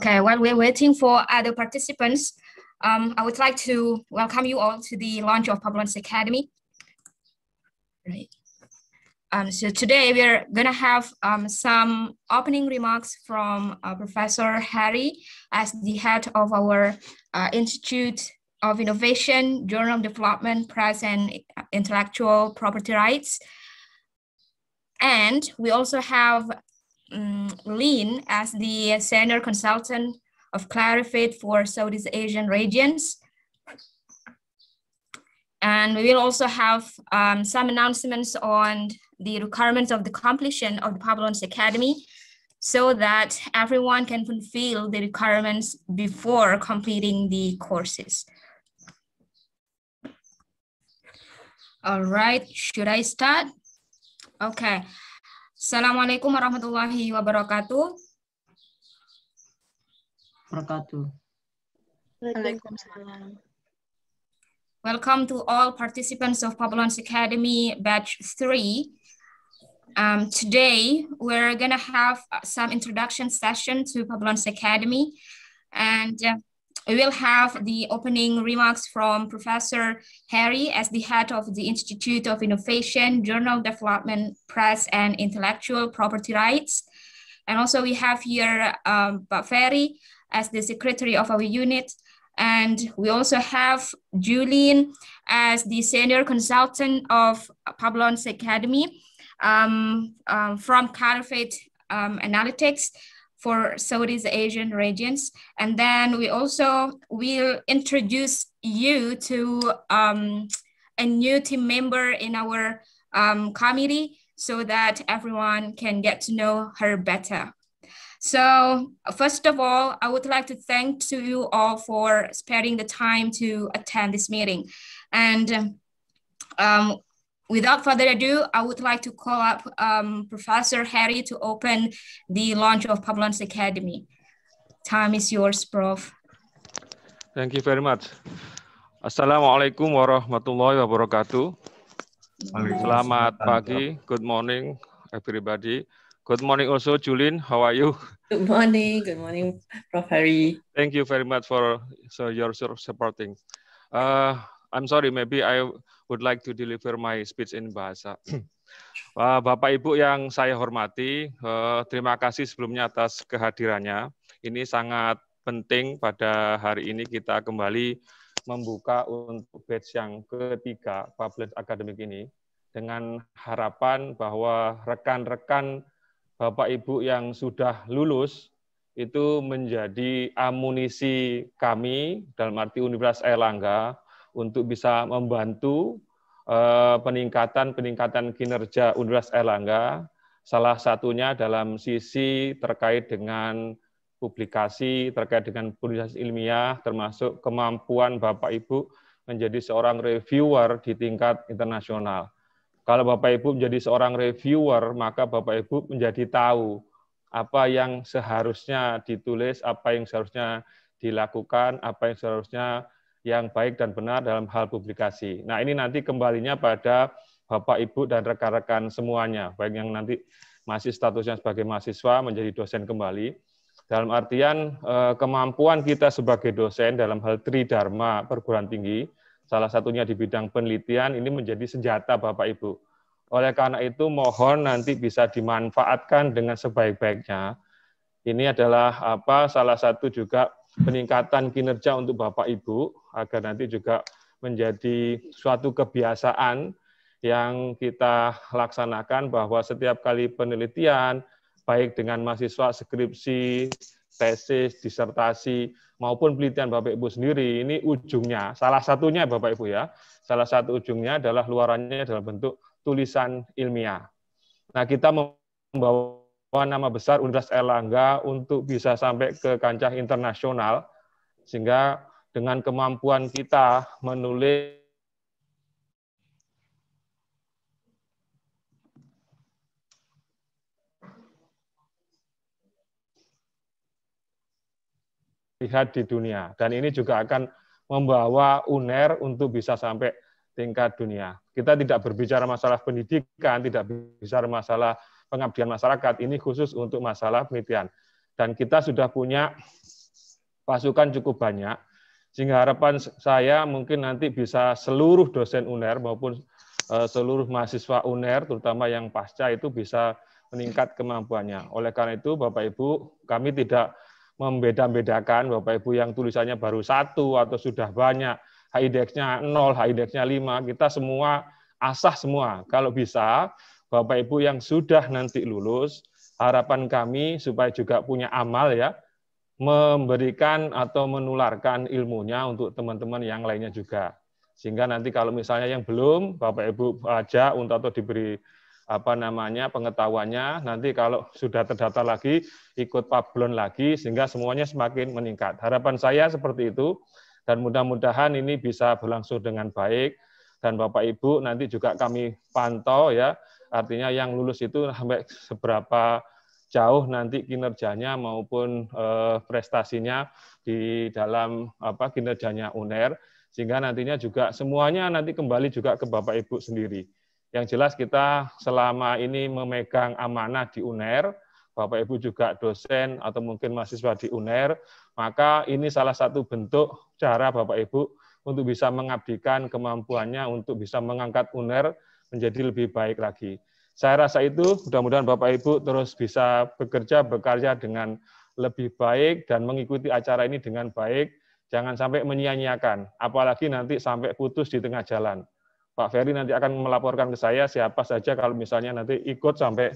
Okay, while we're waiting for other participants, I would like to welcome you all to the launch of Publons Academy. Right. So today we're going to have some opening remarks from Professor Harry as the head of our Institute of Innovation, Journal Development, Press and Intellectual Property Rights. And we also have Lin as the Senior Consultant of Clarifate for Southeast Asian regions. And we will also have some announcements on the requirements of the completion of the Publons Academy so that everyone can fulfill the requirements before completing the courses. All right, should I start? Okay. Assalamualaikum warahmatullahi wabarakatuh. Waalaikumsalam. Welcome to all participants of Publons Academy Batch 3. Today, we're going to have some introduction session to Publons Academy, and we will have the opening remarks from Professor Harry as the head of the Institute of Innovation, Journal Development, Press and Intellectual Property Rights. And also we have here Pak Ferry as the secretary of our unit. And we also have Julien as the senior consultant of Publons Academy from Clarifate Analytics for Southeast Asian regions. And then we also will introduce you to a new team member in our committee so that everyone can get to know her better. So first of all, I would like to thank to you all for sparing the time to attend this meeting. And without further ado, I would like to call up Professor Harry to open the launch of Publons Academy. Time is yours, Prof. Thank you very much. Assalamualaikum warahmatullahi wabarakatuh. Selamat pagi, good morning, everybody. Good morning also, Julien. How are you? Good morning, Prof. Harry. Thank you very much for your supporting. I'm sorry, maybe I would like to deliver my speech in bahasa. Bapak Ibu yang saya hormati, terima kasih sebelumnya atas kehadirannya. Ini sangat penting pada hari ini kita kembali membuka untuk batch yang ketiga Publons Academic ini dengan harapan bahwa rekan-rekan Bapak Ibu yang sudah lulus itu menjadi amunisi kami dalam arti Universitas Airlangga untuk bisa membantu peningkatan kinerja Universitas Airlangga, salah satunya dalam sisi terkait dengan publikasi, terkait dengan publikasi ilmiah, termasuk kemampuan Bapak Ibu menjadi seorang reviewer di tingkat internasional. Kalau Bapak Ibu menjadi seorang reviewer, maka Bapak Ibu menjadi tahu apa yang seharusnya ditulis, apa yang seharusnya dilakukan, apa yang seharusnya yang baik dan benar dalam hal publikasi. Nah, ini nanti kembalinya pada Bapak Ibu dan rekan-rekan semuanya, baik yang nanti masih statusnya sebagai mahasiswa menjadi dosen kembali. Dalam artian kemampuan kita sebagai dosen dalam hal tridharma perguruan tinggi, salah satunya di bidang penelitian, ini menjadi senjata Bapak Ibu. Oleh karena itu, mohon nanti bisa dimanfaatkan dengan sebaik-baiknya. Ini adalah salah satu juga peningkatan kinerja untuk Bapak Ibu, agar nanti juga menjadi suatu kebiasaan yang kita laksanakan bahwa setiap kali penelitian, baik dengan mahasiswa skripsi, tesis, disertasi, maupun penelitian Bapak Ibu sendiri, ini ujungnya, salah satunya Bapak Ibu ya, salah satu ujungnya adalah luarannya dalam bentuk tulisan ilmiah. Nah, kita membawa nama besar Universitas Airlangga untuk bisa sampai ke kancah internasional, sehingga dengan kemampuan kita menulis lihat di dunia, dan ini juga akan membawa Unair untuk bisa sampai tingkat dunia. Kita tidak berbicara masalah pendidikan, tidak bicara masalah pengabdian masyarakat, ini khusus untuk masalah penelitian. Dan kita sudah punya pasukan cukup banyak, sehingga harapan saya mungkin nanti bisa seluruh dosen Unair maupun seluruh mahasiswa Unair, terutama yang pasca itu bisa meningkat kemampuannya. Oleh karena itu, Bapak Ibu, kami tidak membeda-bedakan Bapak Ibu yang tulisannya baru 1 atau sudah banyak, HIDX-nya 0, HIDX-nya 5, kita semua asah semua. Kalau bisa, Bapak Ibu yang sudah nanti lulus, harapan kami supaya juga punya amal ya, memberikan atau menularkan ilmunya untuk teman-teman yang lainnya juga. Sehingga nanti kalau misalnya yang belum, Bapak Ibu ajak untuk atau diberi pengetahuannya, nanti kalau sudah terdaftar lagi, ikut Publon lagi, sehingga semuanya semakin meningkat. Harapan saya seperti itu, dan mudah-mudahan ini bisa berlangsung dengan baik, dan Bapak Ibu nanti juga kami pantau ya, artinya yang lulus itu sampai seberapa jauh nanti kinerjanya maupun prestasinya di dalam kinerjanya Unair, sehingga nantinya juga semuanya nanti kembali juga ke Bapak Ibu sendiri. Yang jelas kita selama ini memegang amanah di Unair, Bapak Ibu juga dosen atau mungkin mahasiswa di Unair, maka ini salah satu bentuk cara Bapak Ibu untuk bisa mengabdikan kemampuannya untuk bisa mengangkat Unair menjadi lebih baik lagi. Saya rasa itu mudah-mudahan Bapak Ibu terus bisa bekerja dengan lebih baik dan mengikuti acara ini dengan baik. Jangan sampai menyia-nyiakan, apalagi nanti sampai putus di tengah jalan. Pak Ferry nanti akan melaporkan ke saya siapa saja kalau misalnya nanti ikut sampai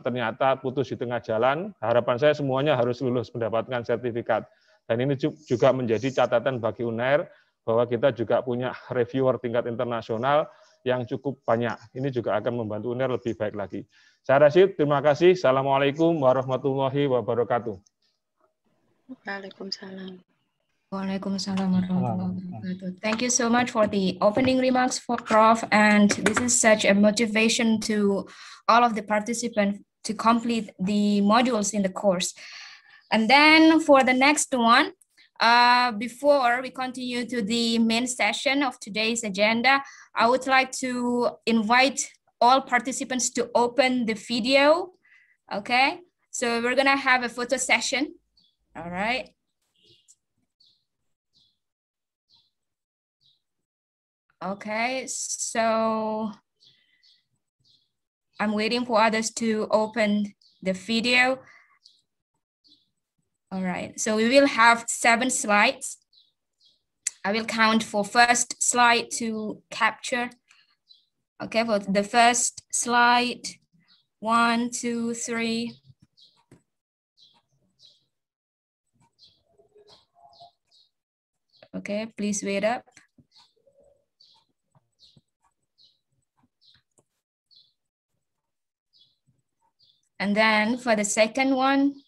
ternyata putus di tengah jalan. Harapan saya semuanya harus lulus mendapatkan sertifikat. Dan ini juga menjadi catatan bagi Unair bahwa kita juga punya reviewer tingkat internasional yang cukup banyak. Ini juga akan membantu Unair lebih baik lagi. Saya Rashid, terima kasih. Assalamualaikum warahmatullahi wabarakatuh. Waalaikumsalam. Waalaikumsalam warahmatullahi wabarakatuh. Thank you so much for the opening remarks, Prof. And this is such a motivation to all of the participants to complete the modules in the course. And then for the next one, before we continue to the main session of today's agenda, I would like to invite all participants to open the video. Okay, so we're gonna have a photo session. All right. Okay, so I'm waiting for others to open the video. All right, so we will have 7 slides. I will count for first slide to capture. Okay, for the first slide, 1, 2, 3. Okay, please wait up. And then for the second one,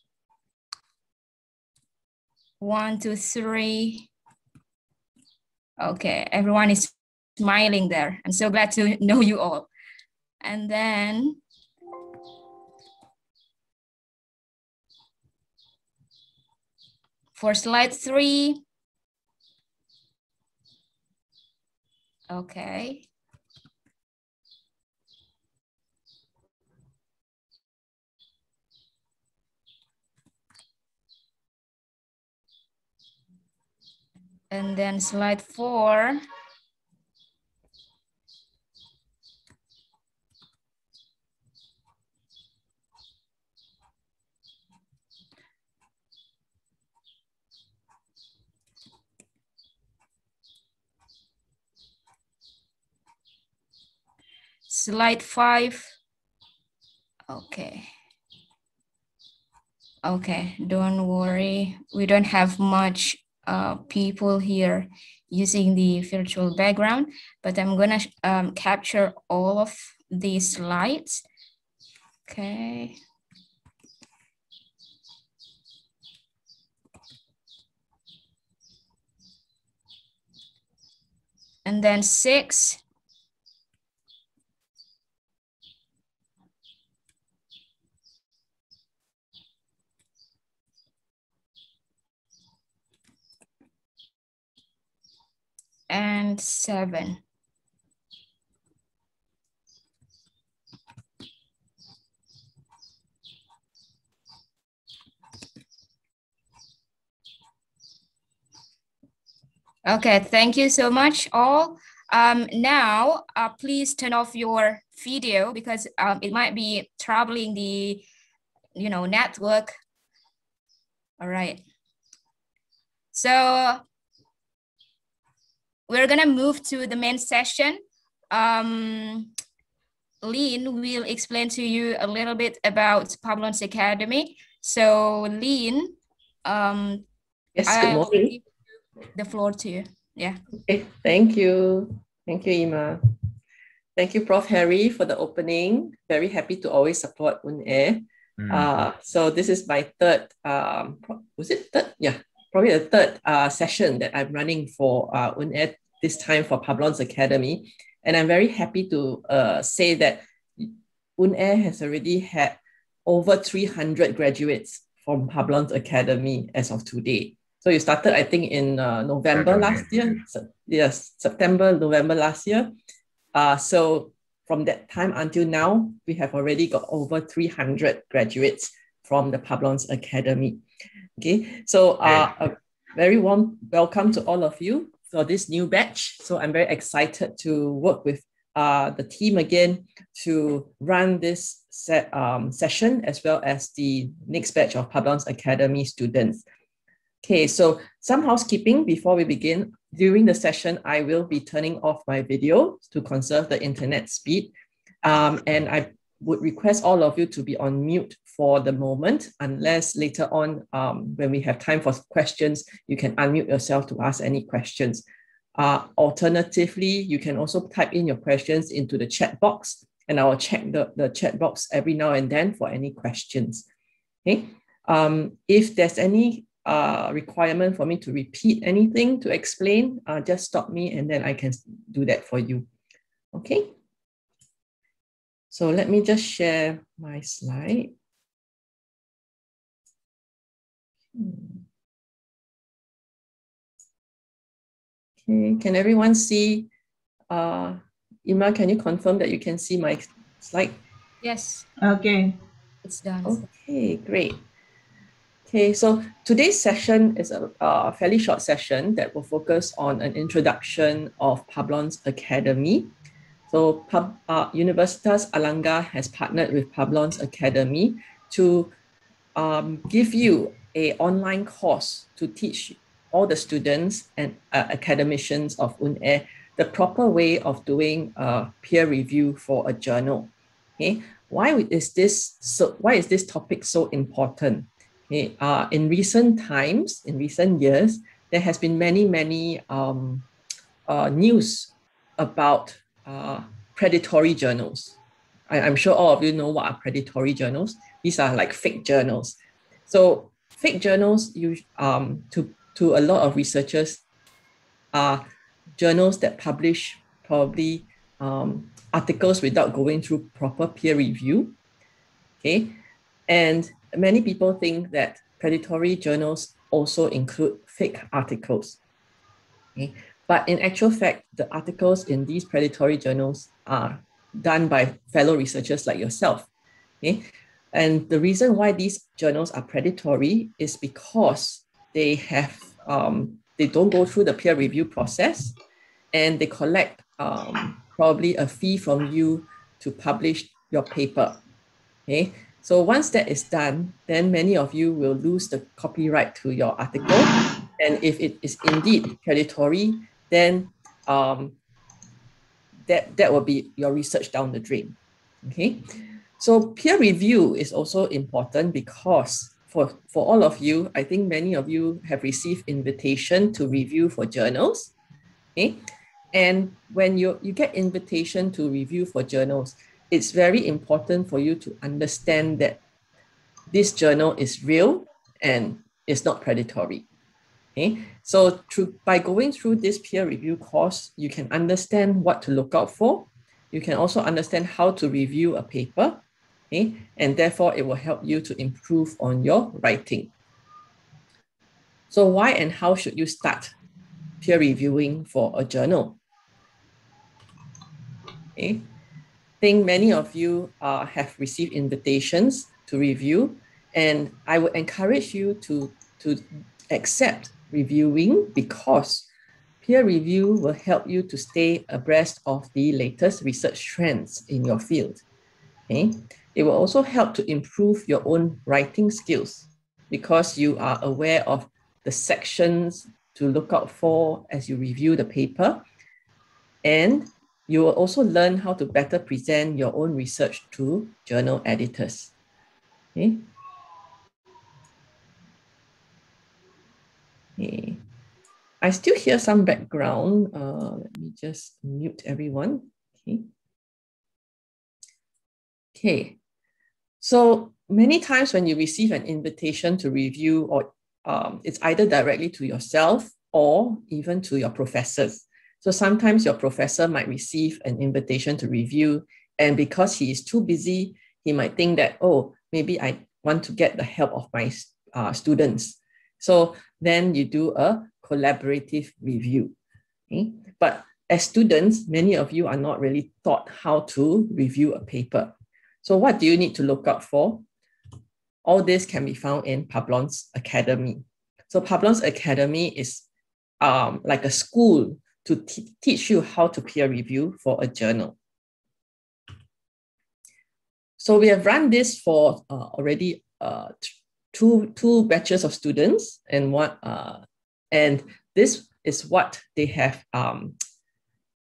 1, 2, 3. Okay, everyone is smiling there. I'm so glad to know you all. And then for slide 3. Okay. And then slide 4. Slide 5. Okay. Okay, don't worry. We don't have much people here using the virtual background, but I'm gonna capture all of these slides. Okay. And then 6. And 7. Okay, thank you so much all. Now, please turn off your video because it might be troubling the, network. All right. So we're gonna move to the main session. Lynn will explain to you a little bit about Publons Academy. So Lynn, Yes, I good will morning. give the floor to you. Yeah. Okay, thank you. Thank you, Ima. Thank you, Prof. Harry, for the opening. Very happy to always support Unair. So this is my third, was it third? Yeah, probably the third session that I'm running for Unair, this time for Publons Academy. And I'm very happy to say that Unair has already had over 300 graduates from Publons Academy as of today. So you started, I think, in November last year. Yes, September, November last year. So from that time until now, we have already got over 300 graduates from the Publons Academy. Okay, so a very warm welcome to all of you for this new batch. So I'm very excited to work with the team again to run this session as well as the next batch of Publons Academy students. Okay, so some housekeeping before we begin. During the session, I will be turning off my video to conserve the internet speed. And I would request all of you to be on mute for the moment, unless later on, when we have time for questions, you can unmute yourself to ask any questions. Alternatively, you can also type in your questions into the chat box, and I will check the chat box every now and then for any questions. Okay. If there's any requirement for me to repeat anything to explain, just stop me and then I can do that for you. Okay. So let me just share my slide. Okay, can everyone see? Ima, can you confirm that you can see my slide? Yes. Okay. It's done. Okay, great. Okay, so today's session is a fairly short session that will focus on an introduction of Publons Academy. So Universitas Airlangga has partnered with Publons Academy to give you an online course to teach all the students and academicians of Unair the proper way of doing peer review for a journal. Okay, why is this topic so important? Okay, in recent times, in recent years, there has been many news about predatory journals. I'm sure all of you know what are predatory journals. These are like fake journals. So fake journals, to a lot of researchers, are journals that publish probably articles without going through proper peer review. Okay, and many people think that predatory journals also include fake articles. Okay, but in actual fact, the articles in these predatory journals are done by fellow researchers like yourself. Okay, and the reason why these journals are predatory is because they don't go through the peer review process, and they collect probably a fee from you to publish your paper. Okay, so once that is done, then many of you will lose the copyright to your article. And if it is indeed predatory, then that will be your research down the drain. Okay, so peer review is also important because for all of you, I think many of you have received invitation to review for journals. Okay, and when you get invitation to review for journals, it's very important for you to understand that this journal is real and it's not predatory. Okay, so by going through this peer review course, you can understand what to look out for. You can also understand how to review a paper, okay, and therefore it will help you to improve on your writing. So why and how should you start peer reviewing for a journal? Okay, I think many of you have received invitations to review, and I would encourage you to accept reviewing because Peer review will help you to stay abreast of the latest research trends in your field. Okay? It will also help to improve your own writing skills because you are aware of the sections to look out for as you review the paper. And you will also learn how to better present your own research to journal editors. Okay? Okay. I still hear some background. Let me just mute everyone. Okay. Okay. So many times when you receive an invitation to review, or it's either directly to yourself or even to your professors. So sometimes your professor might receive an invitation to review, and because he is too busy, he might think that, oh, maybe I want to get the help of my students. So then you do a collaborative review. Okay? But as students, many of you are not really taught how to review a paper. So what do you need to look out for? All this can be found in Publons Academy. So Publons Academy is like a school to teach you how to peer review for a journal. So we have run this for already two batches of students, and this is what they have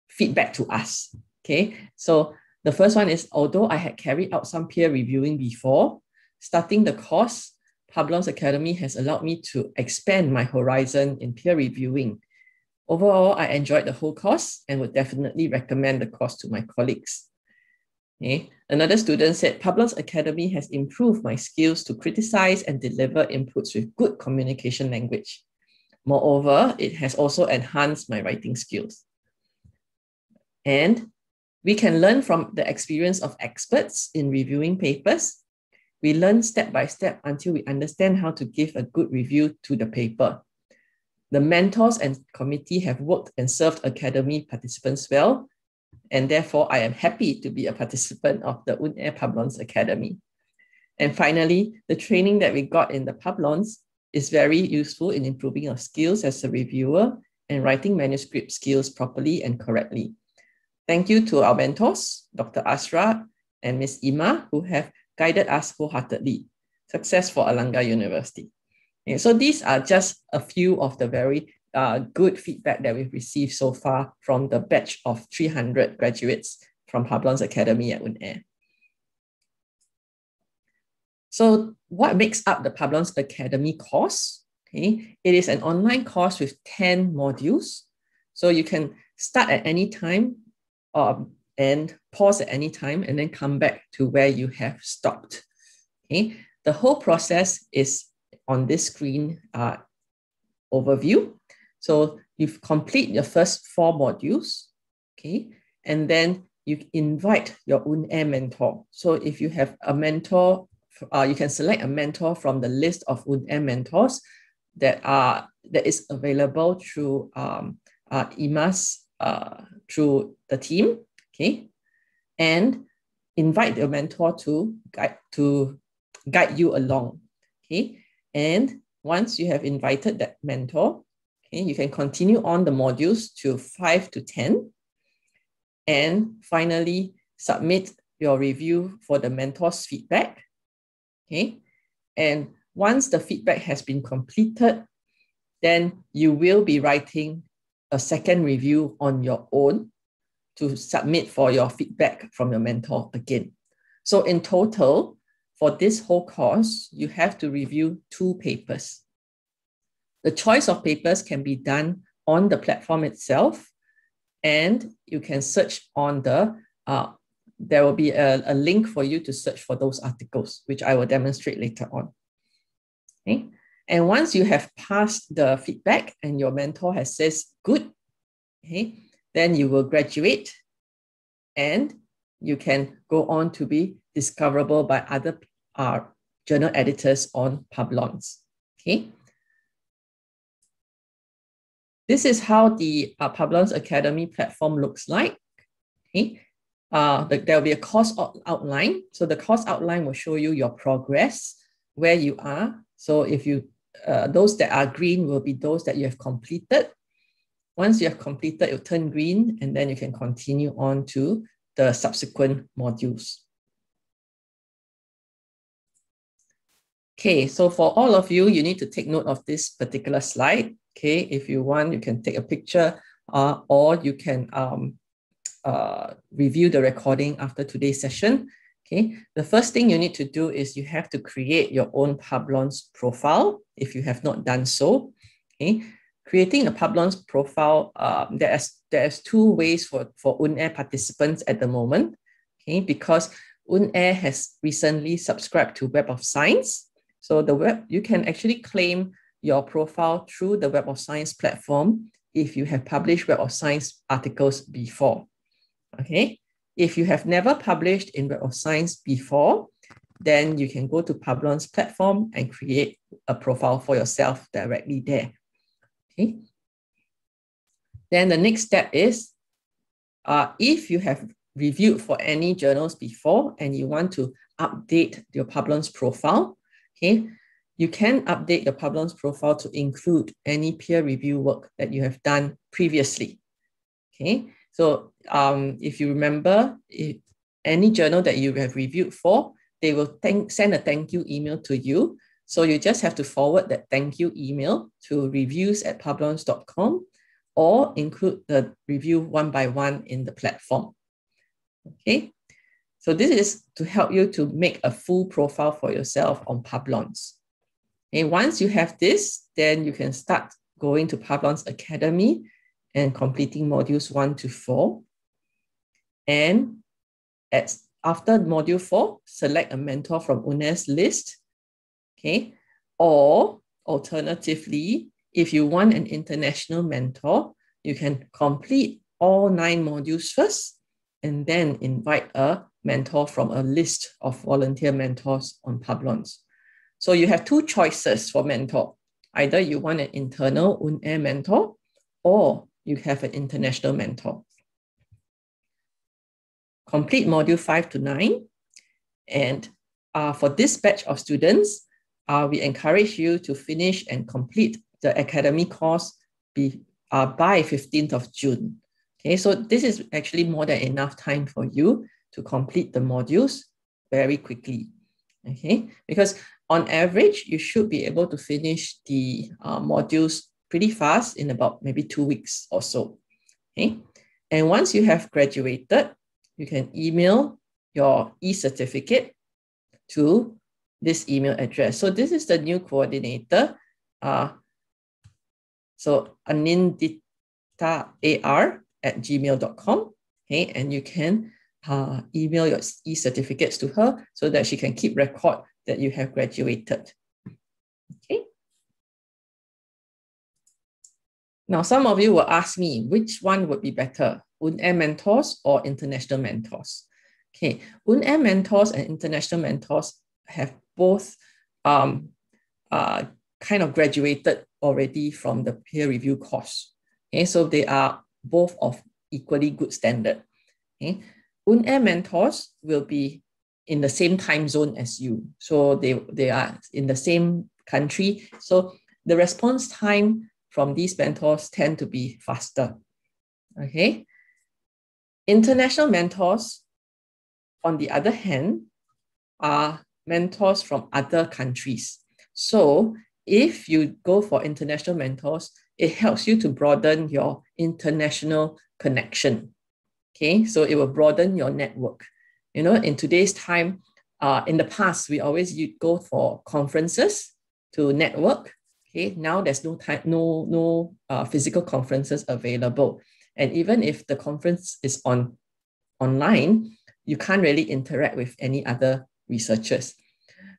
feedback to us. Okay, so the first one is, although I had carried out some peer reviewing before, starting the course, Publons Academy has allowed me to expand my horizon in peer reviewing. Overall, I enjoyed the whole course and would definitely recommend the course to my colleagues. Okay. Another student said, Publons Academy has improved my skills to criticize and deliver inputs with good communication language. Moreover, it has also enhanced my writing skills. And we can learn from the experience of experts in reviewing papers. We learn step by step until we understand how to give a good review to the paper. The mentors and committee have worked and served Academy participants well, and therefore I am happy to be a participant of the Unair Publons Academy. And finally, the training that we got in the Publons is very useful in improving our skills as a reviewer and writing manuscript skills properly and correctly. Thank you to our mentors, Dr. Asra and Ms. Ima, who have guided us wholeheartedly. Success for Airlangga University. Okay, so these are just a few of the very good feedback that we've received so far from the batch of 300 graduates from Publons Academy at Unair. So what makes up the Publons Academy course? Okay, it is an online course with 10 modules. So you can start at any time and pause at any time and then come back to where you have stopped. Okay, the whole process is on this screen overview. So you complete your first 4 modules, okay, and then you invite your Unair mentor. So if you have a mentor, you can select a mentor from the list of Unair mentors that is available through IMAS, through the team, okay, and invite your mentor to guide you along, okay. And once you have invited that mentor, okay, you can continue on the modules to 5 to 10, and finally submit your review for the mentor's feedback. Okay, and once the feedback has been completed, then you will be writing a second review on your own to submit for your feedback from your mentor again. So in total, for this whole course, you have to review 2 papers. The choice of papers can be done on the platform itself, and you can search on there will be a link for you to search for those articles, which I will demonstrate later on. Okay? And once you have passed the feedback and your mentor has says good, okay, then you will graduate and you can go on to be discoverable by other journal editors on Publons. Okay. This is how the Publons Academy platform looks like. Okay. There will be a course outline. So the course outline will show you your progress, where you are. So if you, those that are green will be those that you have completed. Once you have completed, it will turn green, and then you can continue on to the subsequent modules. Okay, so for all of you, you need to take note of this particular slide. Okay, if you want, you can take a picture or you can review the recording after today's session. Okay, the first thing you need to do is you have to create your own Publons profile if you have not done so. Okay, creating a Publons profile, there's two ways for Unair participants at the moment. Okay, because Unair has recently subscribed to Web of Science. So you can actually claim your profile through the Web of Science platform if you have published Web of Science articles before. Okay, if you have never published in Web of Science before, then you can go to Publons platform and create a profile for yourself directly there. Okay. Then the next step is, if you have reviewed for any journals before and you want to update your Publons profile, okay, you can update your Publons profile to include any peer review work that you have done previously. Okay, so if you remember, if any journal that you have reviewed for, they will send a thank you email to you. So you just have to forward that thank you email to reviews@publons.com or include the review one by one in the platform. Okay, so this is to help you to make a full profile for yourself on Publons. Okay, once you have this, then you can start going to Publons Academy and completing modules 1 to 4. And after module 4, select a mentor from Unair's list. Okay, or alternatively, if you want an international mentor, you can complete all 9 modules first and then invite a mentor from a list of volunteer mentors on Publons. So you have 2 choices for mentor. Either you want an internal Unair mentor or you have an international mentor. Complete module 5 to 9. And for this batch of students, we encourage you to finish and complete the academy course by 15th of June. Okay, so this is actually more than enough time for you to complete the modules very quickly. Okay, because on average, you should be able to finish the modules pretty fast in about maybe 2 weeks or so. Okay, and once you have graduated, you can email your e-certificate to this email address. So this is the new coordinator. So aninditaar@gmail.com. Okay, and you can email your e-certificates to her so that she can keep record that you have graduated. Okay. Now, some of you will ask me, which one would be better, Unair mentors or international mentors? Okay, Unair mentors and international mentors have both kind of graduated already from the peer review course. Okay, so they are both of equally good standard. Okay, Unair mentors will be in the same time zone as you. So they are in the same country. So the response time from these mentors tend to be faster. Okay. International mentors, on the other hand, are mentors from other countries. So if you go for international mentors, it helps you to broaden your international connection. Okay, so it will broaden your network. You know, in today's time, in the past, we always go for conferences to network. Okay, now there's no time, no physical conferences available. And even if the conference is online, you can't really interact with any other researchers.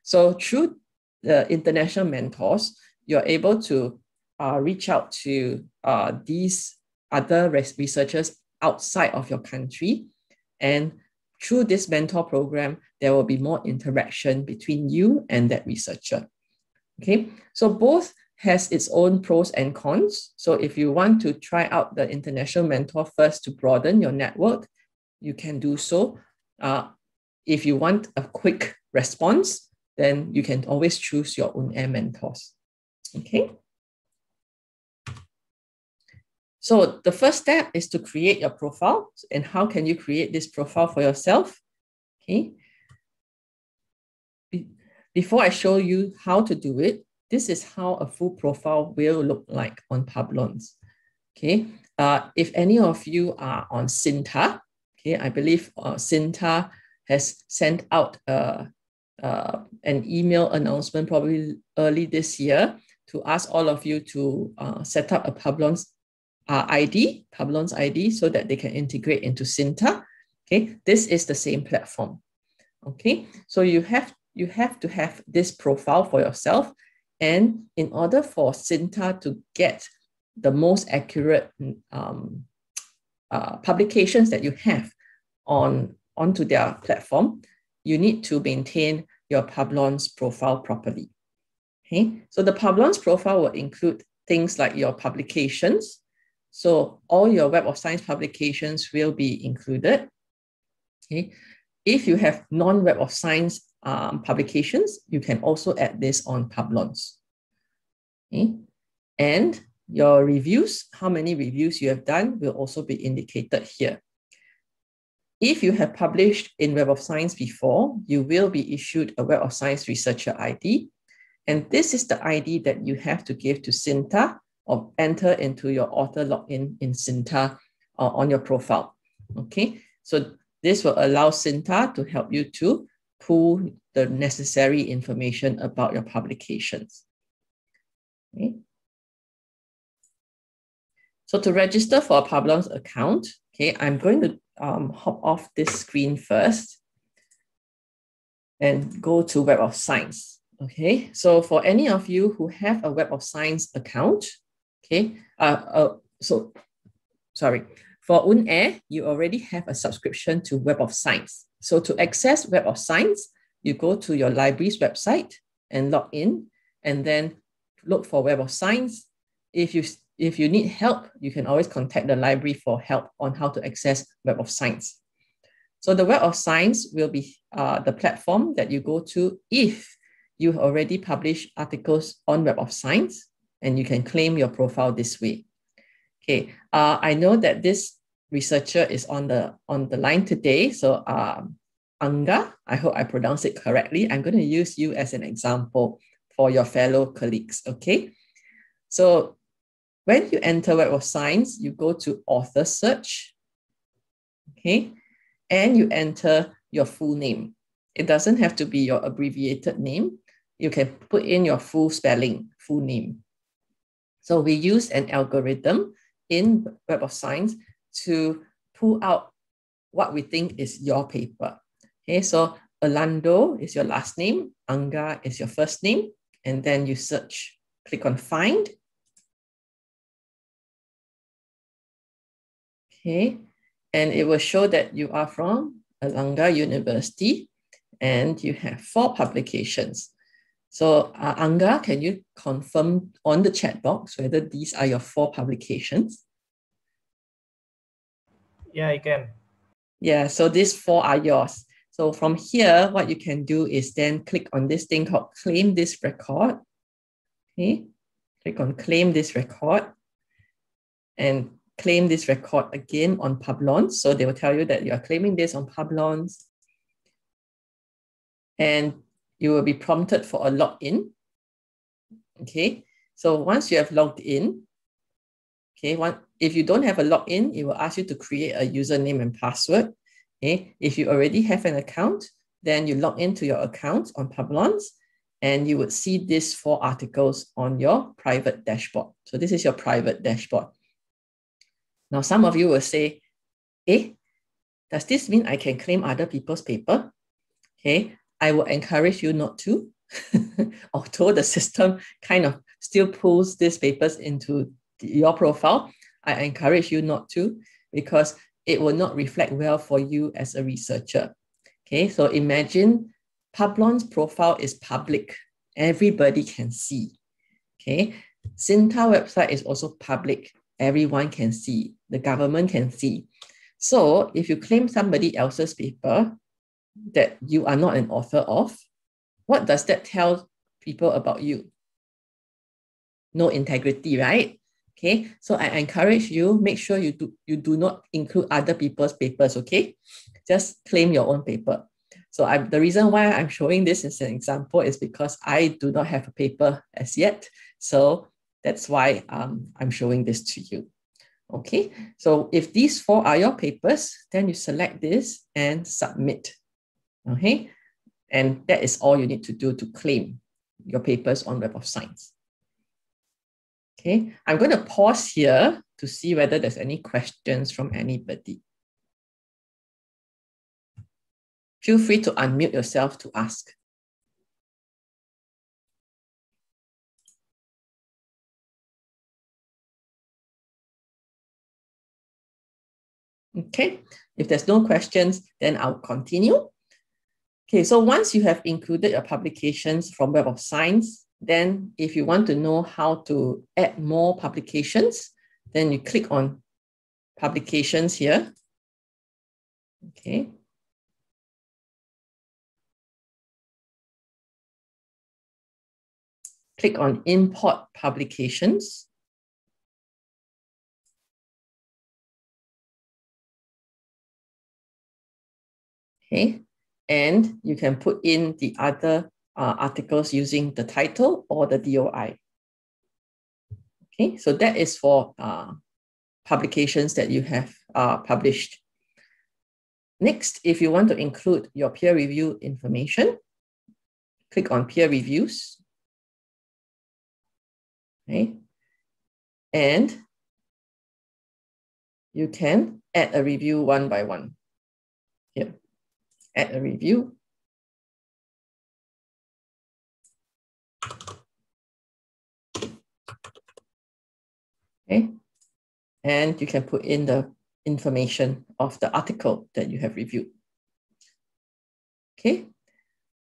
So through the international mentors, you're able to reach out to these other researchers outside of your country. And through this mentor program, there will be more interaction between you and that researcher. Okay, so both has its own pros and cons. So if you want to try out the international mentor first to broaden your network, you can do so. If you want a quick response, then you can always choose your Unair mentors. Okay. So the first step is to create your profile. And how can you create this profile for yourself? Okay. Before I show you how to do it, this is how a full profile will look like on Publons. Okay. If any of you are on Cinta, okay, I believe Cinta has sent out an email announcement probably early this year to ask all of you to set up a Publons ID, so that they can integrate into Cinta. Okay, this is the same platform. Okay, so you have to have this profile for yourself, and in order for Cinta to get the most accurate publications that you have onto their platform, you need to maintain your Publons profile properly. Okay, so the Publons profile will include things like your publications. So all your Web of Science publications will be included. Okay, if you have non-Web of Science publications, you can also add this on Publons. Okay, and your reviews, how many reviews you have done, will also be indicated here. If you have published in Web of Science before, you will be issued a Web of Science Researcher ID. And this is the ID that you have to give to Cinta or enter into your author login in Cinta on your profile. Okay, so this will allow Cinta to help you to pull the necessary information about your publications. Okay. So to register for a Publons account, okay, I'm going to hop off this screen first and go to Web of Science. Okay, so for any of you who have a Web of Science account, okay, for Unair, you already have a subscription to Web of Science. So to access Web of Science, you go to your library's website and log in, and then look for Web of Science. If you need help, you can always contact the library for help on how to access Web of Science. So the Web of Science will be the platform that you go to if you already published articles on Web of Science, and you can claim your profile this way. Okay, I know that this researcher is on the line today. So Anga, I hope I pronounced it correctly. I'm going to use you as an example for your fellow colleagues. Okay, so when you enter Web of Science, you go to author search. Okay, and you enter your full name. It doesn't have to be your abbreviated name. You can put in your full spelling, full name. So we use an algorithm in Web of Science to pull out what we think is your paper. Okay, so Orlando is your last name, Anga is your first name, and then you search, click on find. Okay, and it will show that you are from Airlangga University and you have 4 publications. So Anga, can you confirm on the chat box whether these are your 4 publications? Yeah, I can. Yeah, so these 4 are yours. So from here, what you can do is then click on this thing called claim this record. Okay, click on claim this record and claim this record again on Publons. So they will tell you that you are claiming this on Publons. And you will be prompted for a login. Okay, so once you have logged in, okay, if you don't have a login, it will ask you to create a username and password. Okay, if you already have an account, then you log into your account on Publons, and you would see these 4 articles on your private dashboard. So this is your private dashboard. Now, some of you will say, does this mean I can claim other people's paper? Okay, I will encourage you not to, although the system kind of still pulls these papers into your profile. I encourage you not to, because it will not reflect well for you as a researcher. Okay, so imagine Publons' profile is public. Everybody can see. Okay, Cinta website is also public. Everyone can see. The government can see. So if you claim somebody else's paper that you are not an author of, what does that tell people about you? No integrity, right? Okay, so I encourage you, make sure you do not include other people's papers, okay? Just claim your own paper. So the reason why I'm showing this as an example is because I do not have a paper as yet. So that's why I'm showing this to you. Okay, so if these 4 are your papers, then you select this and submit. Okay, and that is all you need to do to claim your papers on Web of Science. Okay, I'm going to pause here to see whether there's any questions from anybody. Feel free to unmute yourself to ask. Okay, if there's no questions, then I'll continue. Okay, so once you have included your publications from Web of Science, then if you want to know how to add more publications, then you click on Publications here. Okay. Click on Import Publications. Okay, and you can put in the other articles using the title or the DOI. Okay, so that is for publications that you have published. Next, if you want to include your peer review information, click on Peer Reviews. Okay, and you can add a review one by one. Here, add a review. Okay, and you can put in the information of the article that you have reviewed. Okay,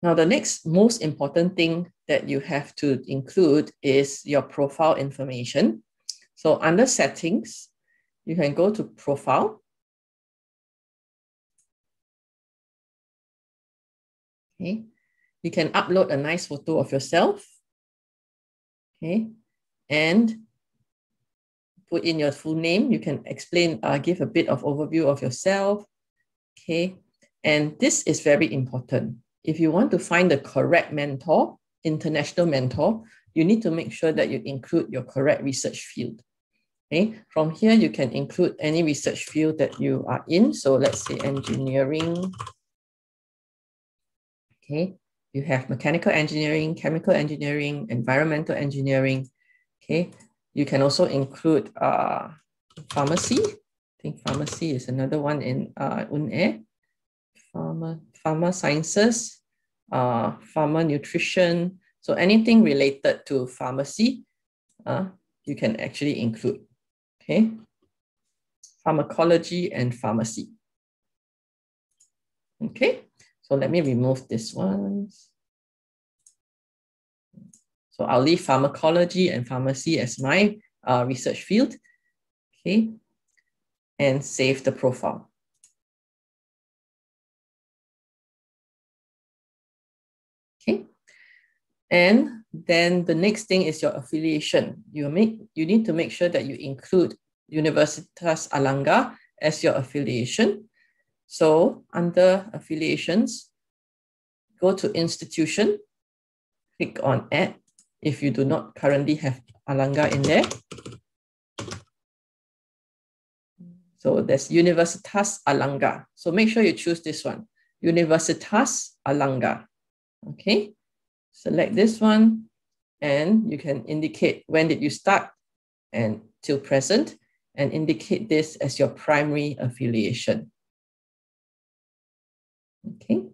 now the next most important thing that you have to include is your profile information. So under Settings, you can go to Profile. Okay, you can upload a nice photo of yourself. Okay, and put in your full name. You can explain, give a bit of overview of yourself. Okay, and this is very important. If you want to find the correct mentor, international mentor, you need to make sure that you include your correct research field. Okay, from here, you can include any research field that you are in. So let's say engineering. Okay, you have mechanical engineering, chemical engineering, environmental engineering. Okay, you can also include pharmacy. I think pharmacy is another one in Unair. Pharma sciences, pharma nutrition. So anything related to pharmacy, you can actually include. Okay, pharmacology and pharmacy. Okay, so let me remove this one. So I'll leave pharmacology and pharmacy as my research field. Okay, and save the profile. Okay, and then the next thing is your affiliation. You need to make sure that you include Universitas Airlangga as your affiliation. So under affiliations, go to institution, click on add if you do not currently have Airlangga in there. So there's Universitas Airlangga. So make sure you choose this one, Universitas Airlangga. Okay, select this one and you can indicate when did you start and till present and indicate this as your primary affiliation. Okay,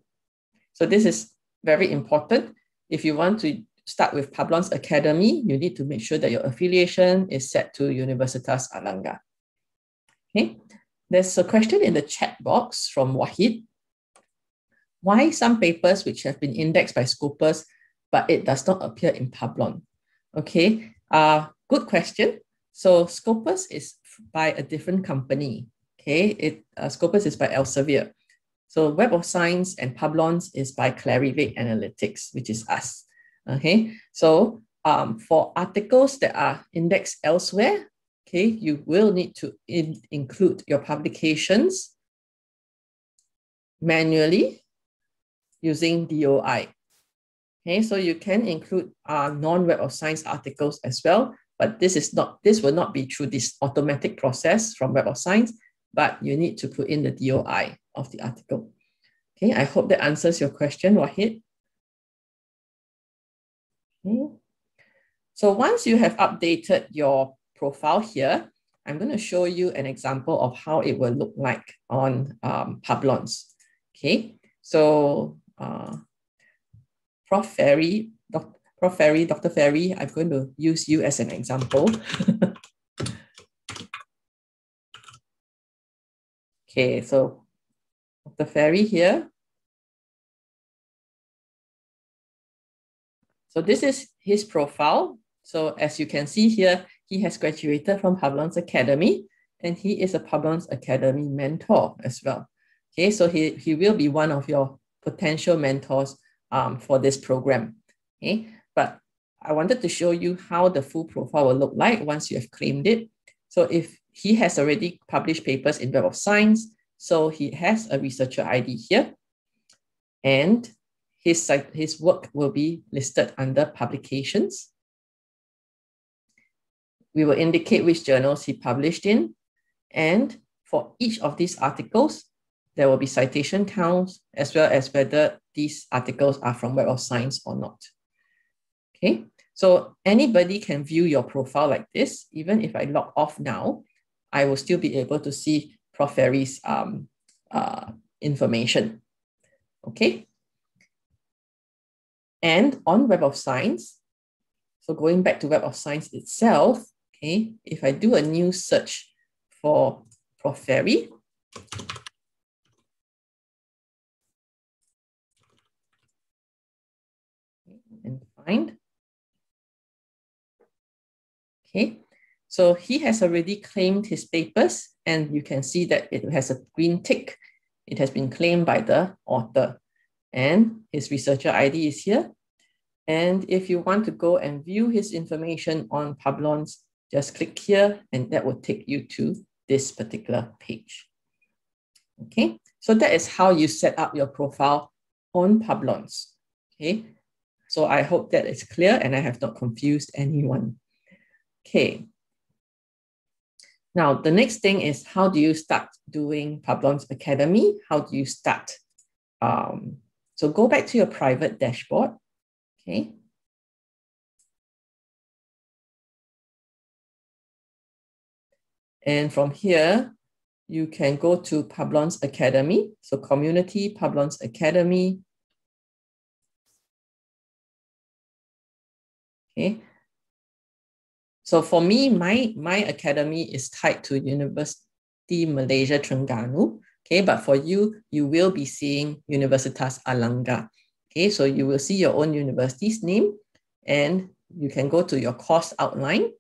so this is very important. If you want to start with Publons Academy, you need to make sure that your affiliation is set to Universitas Airlangga. Okay, there's a question in the chat box from Wahid. Why some papers which have been indexed by Scopus, but it does not appear in Publon? Okay, good question. So Scopus is by a different company. Okay, Scopus is by Elsevier. So Web of Science and Publons is by Clarivate Analytics, which is us. Okay, so for articles that are indexed elsewhere, okay, you will need to include your publications manually using DOI. Okay, so you can include non-Web of Science articles as well, but this will not be through this automatic process from Web of Science, but you need to put in the DOI of the article. Okay, I hope that answers your question, Wahid. Okay. So once you have updated your profile here, I'm going to show you an example of how it will look like on Publons. Okay, so Dr. Ferry, I'm going to use you as an example. Okay, so Dr. Ferry here. So this is his profile. So as you can see here, he has graduated from Publons Academy, and he is a Publons Academy mentor as well. Okay, so he will be one of your potential mentors for this program. Okay, but I wanted to show you how the full profile will look like once you have claimed it. So if he has already published papers in Web of Science, so he has a researcher ID here, and his work will be listed under publications. We will indicate which journals he published in, and for each of these articles, there will be citation counts as well as whether these articles are from Web of Science or not. Okay, so anybody can view your profile like this. Even if I log off now, I will still be able to see Prof. Ferry's information. Okay, and on Web of Science, so going back to Web of Science itself, okay, if I do a new search for Prof. Ferry, and find. Okay, so he has already claimed his papers, and you can see that it has a green tick. It has been claimed by the author, and his researcher ID is here. And if you want to go and view his information on Publons, just click here, and that will take you to this particular page. Okay, so that is how you set up your profile on Publons. Okay, so I hope that is clear and I have not confused anyone. Okay. Now, the next thing is, how do you start doing Publons Academy? How do you start? So go back to your private dashboard. Okay. And from here, you can go to Publons Academy. So Community, Publons Academy. Okay. So for me, my academy is tied to University Malaysia Terengganu. Okay, but for you, you will be seeing Universitas Airlangga. Okay, so you will see your own university's name, and you can go to your course outline,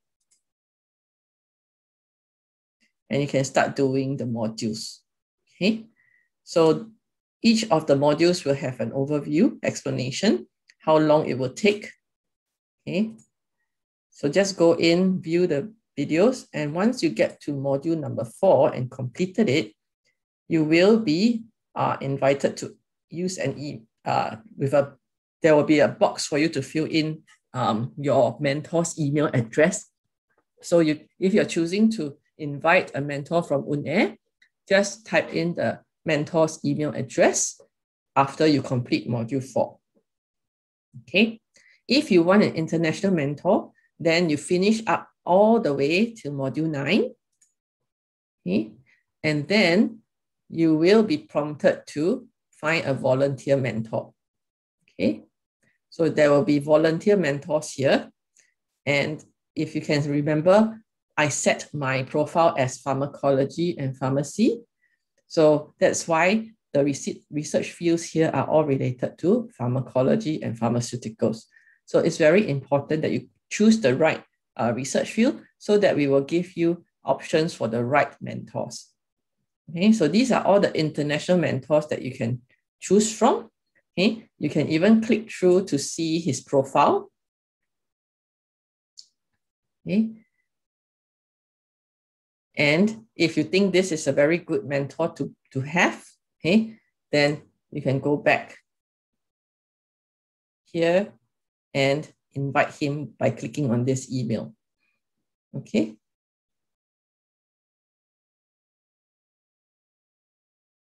and you can start doing the modules. Okay, so each of the modules will have an overview, explanation, how long it will take. Okay, so just go in, view the videos, and once you get to module number 4 and completed it, you will be invited to use there will be a box for you to fill in your mentor's email address. So if you're choosing to invite a mentor from Unair, just type in the mentor's email address after you complete module 4. Okay, if you want an international mentor, then you finish up all the way till module 9. Okay, and then you will be prompted to find a volunteer mentor. Okay, so there will be volunteer mentors here. And if you can remember, I set my profile as pharmacology and pharmacy. So that's why the research fields here are all related to pharmacology and pharmaceuticals. So it's very important that you choose the right research field so that we will give you options for the right mentors. Okay, so these are all the international mentors that you can choose from. Okay, you can even click through to see his profile. Okay, And if you think this is a very good mentor to have, okay, then you can go back here and invite him by clicking on this email. Okay.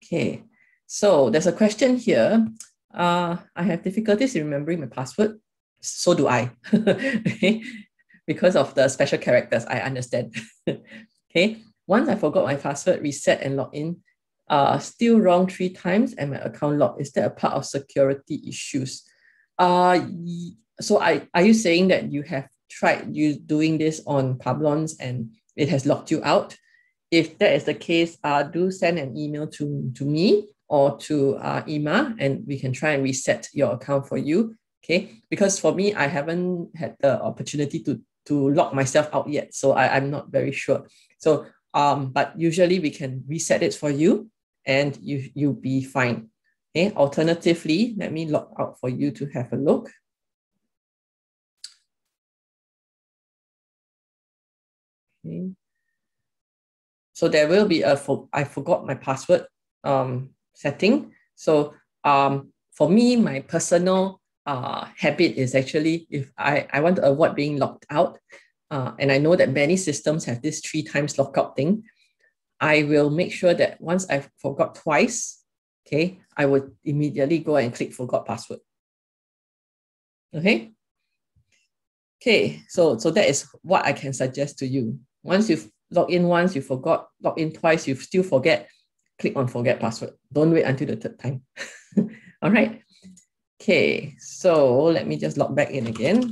Okay, so there's a question here. I have difficulties in remembering my password. So do I. Okay? Because of the special characters, I understand. Okay, once I forgot my password, reset and log in. Still wrong 3 times and my account locked. Is that a part of security issues? So are you saying that you have tried doing this on Publons and it has locked you out? If that is the case, do send an email to me or to Ima, and we can try and reset your account for you. Okay, because for me, I haven't had the opportunity to lock myself out yet, so I'm not very sure. So but usually we can reset it for you, and you'll be fine. Okay. Alternatively, let me log out for you to have a look. Okay. So there will be I forgot my password setting. So for me, my personal habit is actually, if I want to avoid being locked out, and I know that many systems have this 3 times lockout thing, I will make sure that once I've forgot twice, okay, I would immediately go and click forgot password. Okay. Okay, so that is what I can suggest to you. Once you've logged in once, you forgot, log in twice, you still forget, click on forget password. Don't wait until the 3rd time. All right. Okay, so let me just log back in again.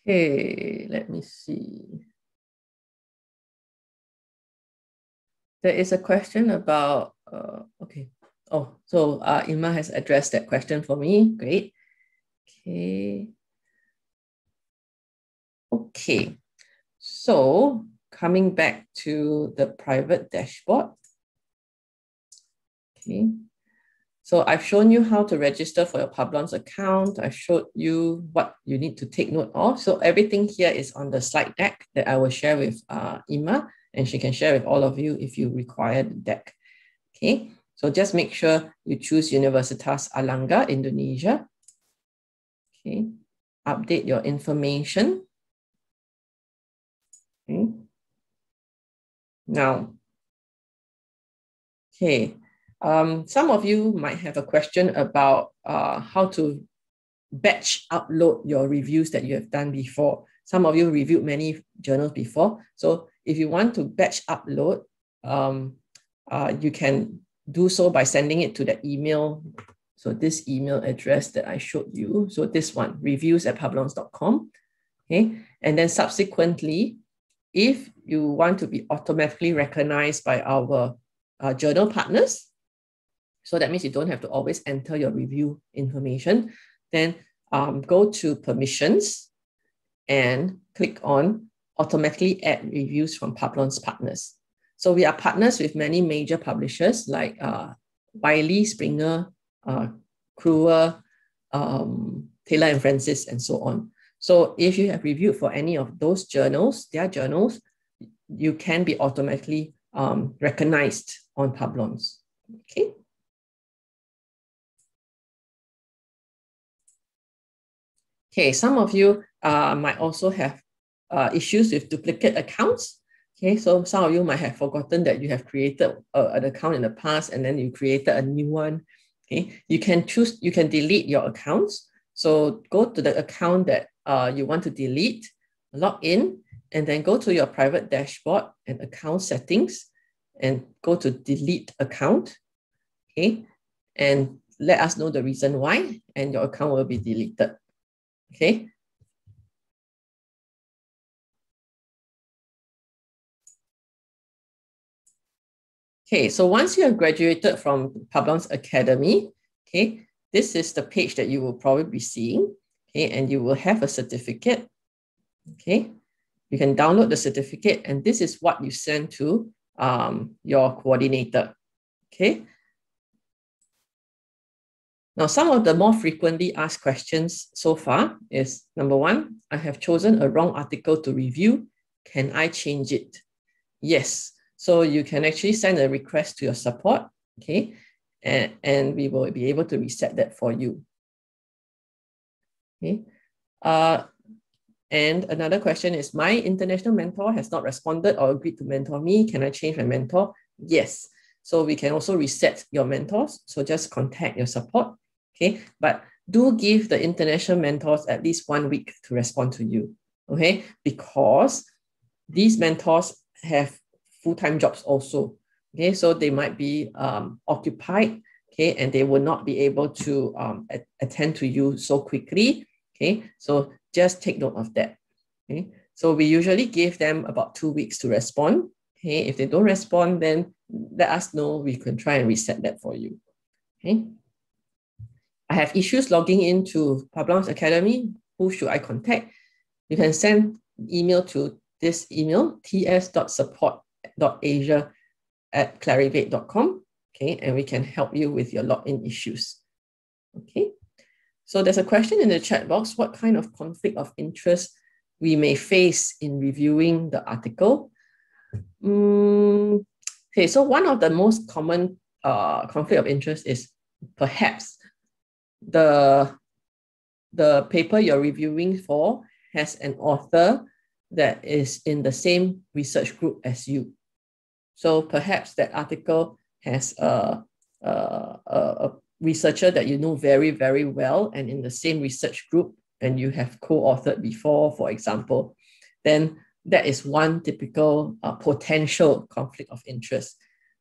Okay, let me see. There is a question about, okay. Oh, so Ima has addressed that question for me. Great. Okay. Okay. So coming back to the private dashboard. Okay. So I've shown you how to register for your Publons account. I showed you what you need to take note of. So everything here is on the slide deck that I will share with Ima, and she can share with all of you if you require the deck. Okay, so just make sure you choose Universitas Airlangga, Indonesia. Okay, update your information. Okay. Now, okay, some of you might have a question about how to batch upload your reviews that you have done before. Some of you reviewed many journals before. So if you want to batch upload, you can do so by sending it to the email. So this email address that I showed you. So this one, reviews@publons.com. Okay. And then subsequently, if you want to be automatically recognized by our journal partners, so that means you don't have to always enter your review information, then go to permissions and click on automatically add reviews from Publons partners. So we are partners with many major publishers like Wiley, Springer, Crewer, Taylor and Francis, and so on. So if you have reviewed for any of those journals, their journals, you can be automatically recognized on Publons. Okay. Okay, some of you might also have issues with duplicate accounts. Okay, so some of you might have forgotten that you have created an account in the past and then you created a new one. Okay, you can delete your accounts. So go to the account that you want to delete, log in, and then go to your private dashboard and account settings and go to delete account. Okay, and let us know the reason why, and your account will be deleted. Okay. Okay, so once you have graduated from Publons Academy, okay, this is the page that you will probably be seeing, okay, and you will have a certificate, okay. You can download the certificate, and this is what you send to your coordinator, okay. Now, some of the more frequently asked questions so far is, number one, I have chosen a wrong article to review. Can I change it? Yes. So you can actually send a request to your support, okay? And we will be able to reset that for you. Okay. And another question is, my international mentor has not responded or agreed to mentor me. Can I change my mentor? Yes. So we can also reset your mentors. So just contact your support. Okay. But do give the international mentors at least 1 week to respond to you. Okay. Because these mentors have full-time jobs also. Okay. So they might be occupied. Okay. And they will not be able to attend to you so quickly. Okay. So just take note of that. Okay. So we usually give them about 2 weeks to respond. Okay. If they don't respond, then let us know. We can try and reset that for you. Okay. I have issues logging into Publons Academy. Who should I contact? You can send email to this email, ts.support.asia@clarivate.com. Okay. And we can help you with your login issues. Okay. So there's a question in the chat box, what kind of conflict of interest we may face in reviewing the article? Okay, so one of the most common conflict of interest is perhaps the paper you're reviewing for has an author that is in the same research group as you. So perhaps that article has a researcher that you know very, very well and in the same research group, and you have co-authored before, for example, then that is one typical potential conflict of interest.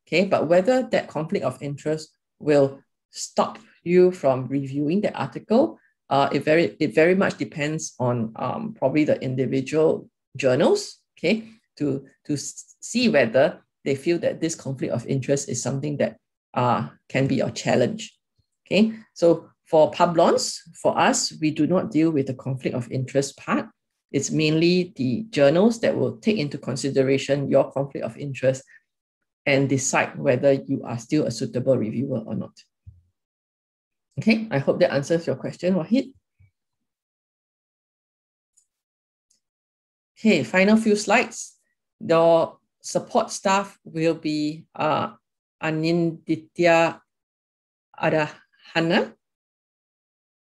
Okay, but whether that conflict of interest will stop you from reviewing the article, it very much depends on probably the individual journals, okay, to see whether they feel that this conflict of interest is something that can be a challenge. Okay, so for Publons, for us, we do not deal with the conflict of interest part. It's mainly the journals that will take into consideration your conflict of interest and decide whether you are still a suitable reviewer or not. Okay, I hope that answers your question, Wahid. Okay, final few slides. Your support staff will be Aninditya Adahana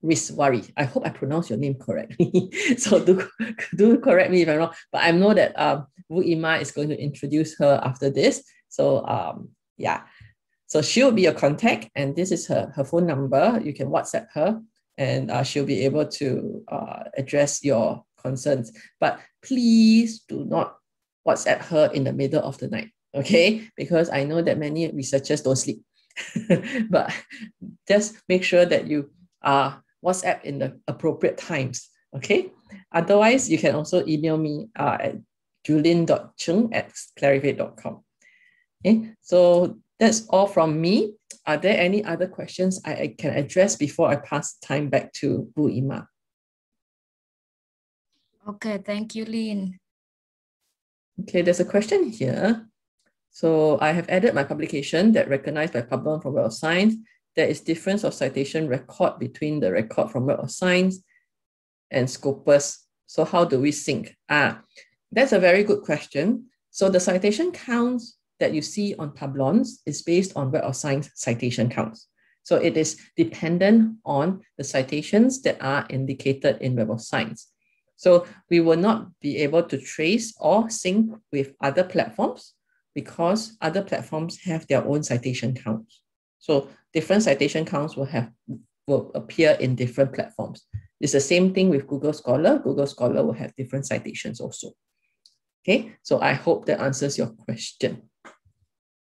Riswari. I hope I pronounced your name correctly. So do correct me if I'm wrong. But I know that Bu Ima is going to introduce her after this. So yeah, so she'll be your contact, and this is her phone number. You can WhatsApp her, and she'll be able to address your concerns. But please do not WhatsApp her in the middle of the night, okay? Because I know that many researchers don't sleep. But just make sure that you WhatsApp in the appropriate times, okay? Otherwise, you can also email me at julin.cheng@clarivate.com. Okay, so that's all from me. Are there any other questions I can address before I pass time back to Bu Ima? Okay, thank you, Lynn. Okay, there's a question here. So I have added my publication that recognized by Publons from Web of Science. There is difference of citation record between the record from Web of Science and Scopus. So how do we sync? That's a very good question. So the citation counts that you see on Publons is based on Web of Science citation counts. So it is dependent on the citations that are indicated in Web of Science. So we will not be able to trace or sync with other platforms because other platforms have their own citation counts. So different citation counts will appear in different platforms. It's the same thing with Google Scholar. Google Scholar will have different citations also. Okay, so I hope that answers your question.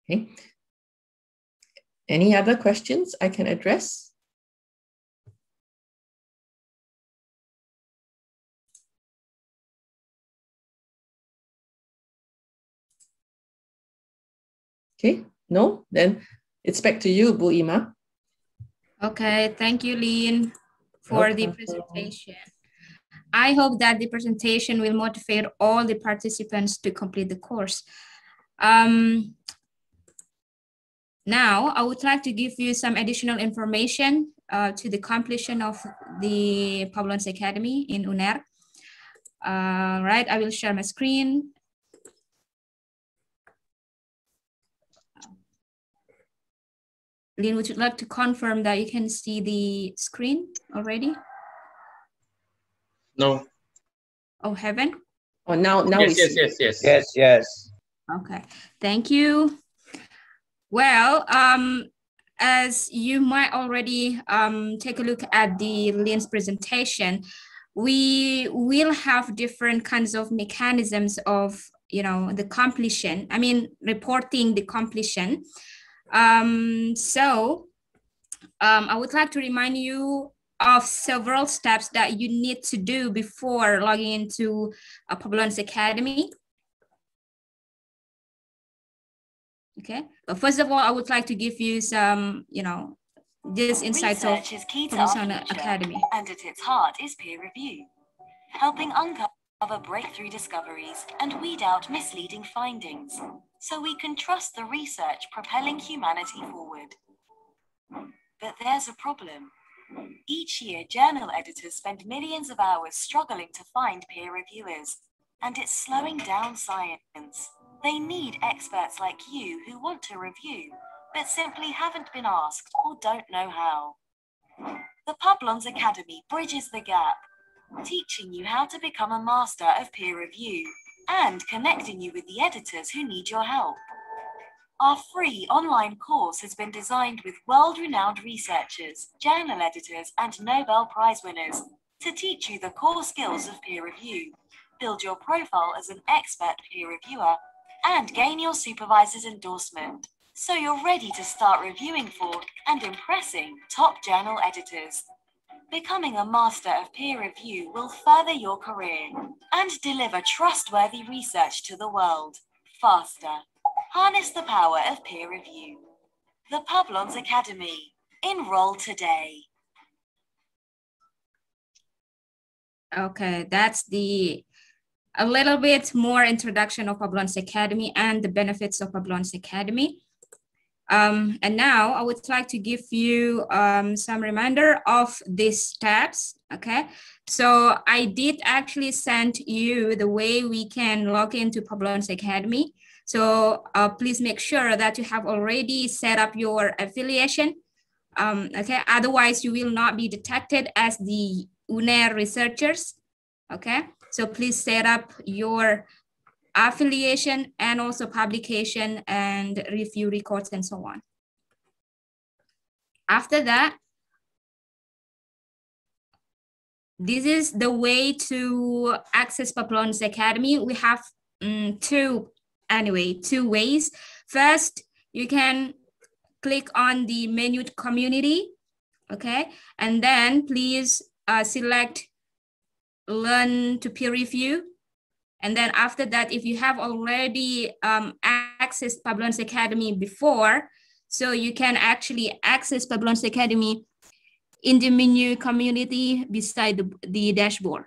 Okay. Any other questions I can address? Okay, no? Then it's back to you, Bu Ima. Okay, thank you, Lynn, for the presentation. I hope that the presentation will motivate all the participants to complete the course. Now, I would like to give you some additional information to the completion of the Publons Academy in Unair. Right, I will share my screen. Lynn, would you like to confirm that you can see the screen already? No. Oh, haven't? Oh, now yes, we see. Yes. Okay, thank you. Well, as you might already take a look at the Lynn's presentation, we will have different kinds of mechanisms of, the completion. I mean, reporting the completion. I would like to remind you of several steps that you need to do before logging into Publons Academy. Okay, but first of all, I would like to give you some, these insights of Publons Academy. And at its heart is peer review, helping uncover breakthrough discoveries and weed out misleading findings, so we can trust the research propelling humanity forward. But there's a problem. Each year, journal editors spend millions of hours struggling to find peer reviewers, and it's slowing down science. They need experts like you who want to review, but simply haven't been asked or don't know how. The Publons Academy bridges the gap, teaching you how to become a master of peer review and connecting you with the editors who need your help. Our free online course has been designed with world-renowned researchers, journal editors, and Nobel Prize winners to teach you the core skills of peer review, build your profile as an expert peer reviewer, and gain your supervisor's endorsement, so you're ready to start reviewing for and impressing top journal editors. Becoming a master of peer review will further your career and deliver trustworthy research to the world faster. Harness the power of peer review. The Publons Academy. Enroll today. Okay, that's a little bit more introduction of Publons Academy and the benefits of Publons Academy. And now I would like to give you some reminder of these steps, okay? So I did actually send you the way we can log into Publons Academy. So please make sure that you have already set up your affiliation, okay? Otherwise, you will not be detected as the Unair researchers, okay? So please set up your affiliation and also publication and review records and so on. After that, this is the way to access Publons Academy. We have two ways. First, you can click on the menu community, okay? And then please select learn to peer review. And then after that, if you have already accessed Publons Academy before, so you can actually access Publons Academy in the menu community beside the dashboard,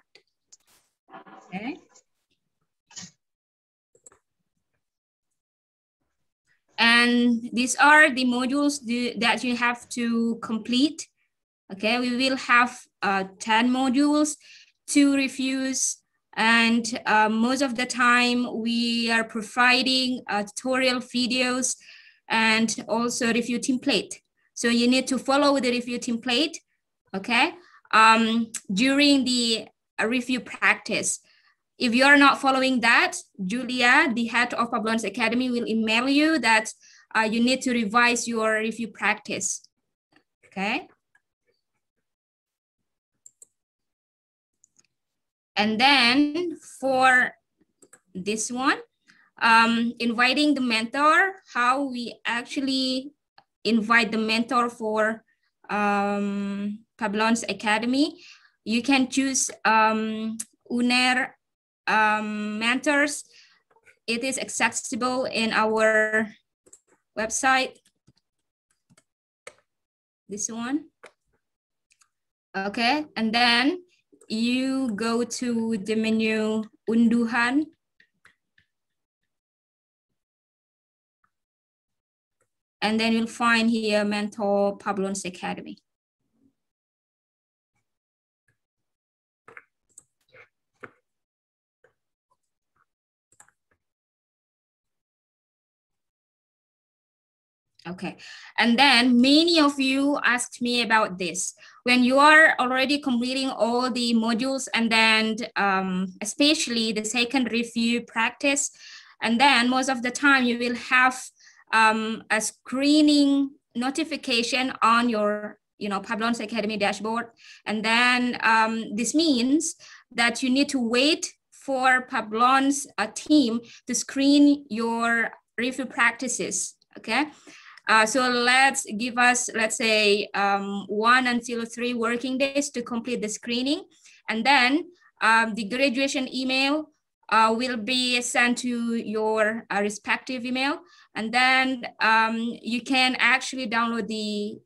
okay? And these are the modules that you have to complete, okay? We will have 10 modules, 2 reviews, and most of the time we are providing tutorial videos and also review template. So you need to follow the review template, okay? During the review practice. If you are not following that, Julia, the head of Publons Academy, will email you that you need to revise your review practice, okay? And then for this one, inviting the mentor, how we actually invite the mentor for Publons Academy. You can choose Unair mentors. It is accessible in our website. This one. Okay, and then you go to the menu Unduhan. And then you'll find here Mentor Publons Academy. Okay, and then many of you asked me about this. When you are already completing all the modules and then especially the second review practice, and then most of the time you will have a screening notification on your Publons Academy dashboard. And then this means that you need to wait for Publons team to screen your review practices, okay? So let's say 1 until 3 working days to complete the screening. And then the graduation email will be sent to your respective email. And then you can actually download the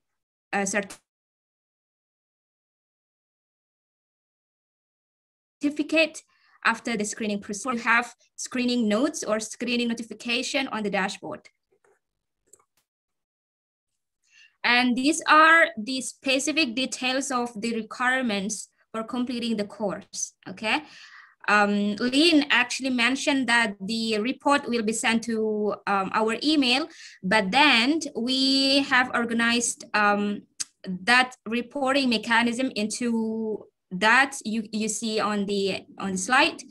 certificate after the screening process. You have screening notes or screening notification on the dashboard. And these are the specific details of the requirements for completing the course, okay? Lynn actually mentioned that the report will be sent to our email, but then we have organized that reporting mechanism into that you see on the slide,